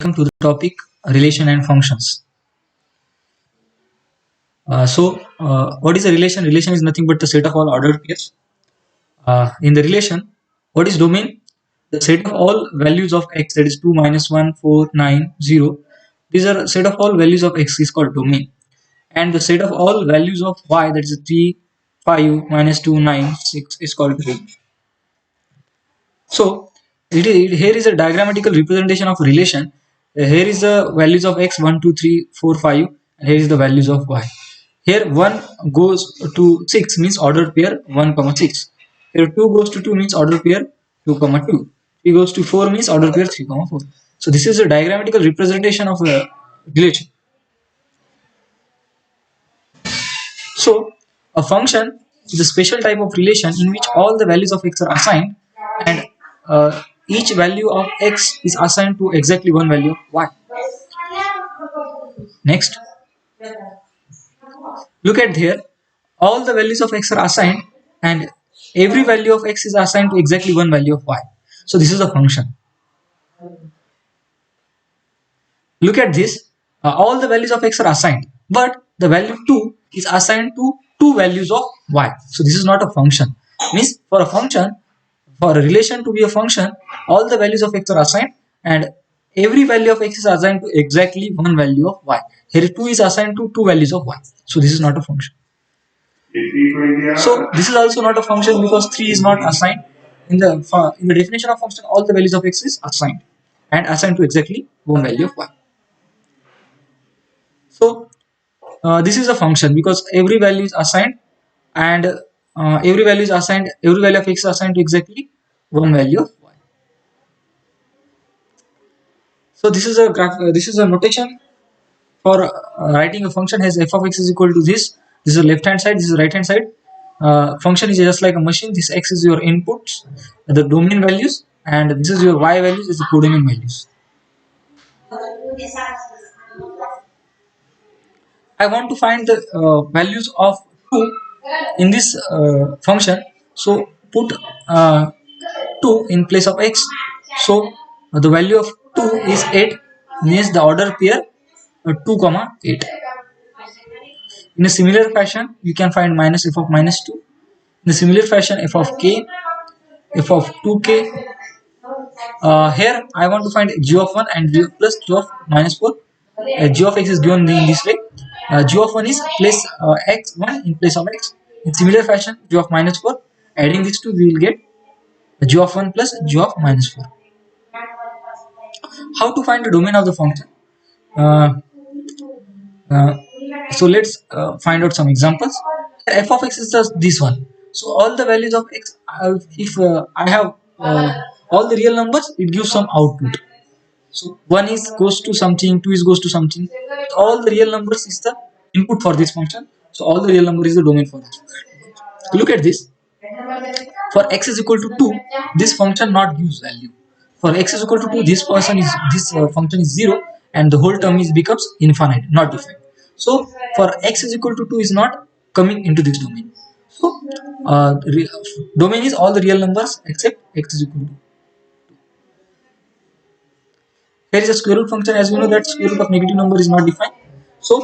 Welcome to the topic relation and functions. What is a relation? Relation is nothing but the set of all ordered pairs. In the relation, what is domain? The set of all values of x, that is 2, -1, 4, 9, 0. These are set of all values of x is called domain. And the set of all values of y, that is 3, 5, -2, 9, 6 is called range. So here is a diagrammatical representation of relation. Here is the values of x 1, 2, 3, 4, 5, and here is the values of y. Here 1 goes to 6 means ordered pair 1, 6. Here 2 goes to 2 means ordered pair 2, 2. 3 goes to 4 means ordered pair 3, 4. So this is a diagrammatical representation of a relation. So a function is a special type of relation in which all the values of x are assigned, and each value of x is assigned to exactly one value of y. Next, look at here. All the values of x are assigned, and every value of x is assigned to exactly one value of y. So this is a function. Look at this. All the values of x are assigned, but the value 2 is assigned to two values of y. So this is not a function. Means for a function, for a relation to be a function, all the values of x are assigned, and every value of x is assigned to exactly one value of y. Here 2 is assigned to two values of y. So this is not a function. So this is also not a function because 3 is not assigned. In the definition of function, all the values of x is assigned and assigned to exactly one value of y. So this is a function because every value is assigned, and every value of x is assigned to exactly one value of y. So this is a graph. This is a notation for writing a function. Has f of x is equal to this. This is the left hand side. This is the right hand side. Function is just like a machine. This x is your inputs, the domain values, and this is your y values. This is the codomain values. I want to find the values of 2 in this function. So put 2 in place of x. So the value of 2 is 8, means the order pair 2, 8. In a similar fashion, you can find minus f of -2. In a similar fashion, f of k, f of 2k. Here I want to find g of 1 and g plus g of -4. G of x is given in this way. G of 1 is place x1 in place of x. In similar fashion, g of -4. Adding these two, we will get g of 1 plus g of -4. How to find the domain of the function? Uh, so let's find out some examples. F of x is just this one. So all the values of x, if I have all the real numbers, it gives some output. So 1 is goes to something, 2 is goes to something. All the real numbers is the input for this function. So all the real number is the domain for this. Look at this. For x is equal to 2, this function not gives value. For x is equal to 2, this function is 0, and the whole term is becomes infinite, not defined. So for x is equal to 2 is not coming into this domain. So domain is all the real numbers except x is equal to. Here is a square root function. As we know that square root of negative number is not defined. So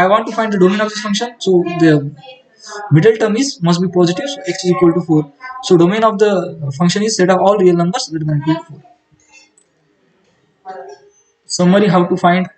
I want to find the domain of this function. So the middle term must be positive. So x is equal to 4. So domain of the function is set of all real numbers greater than or equal to 4. Summary: how to find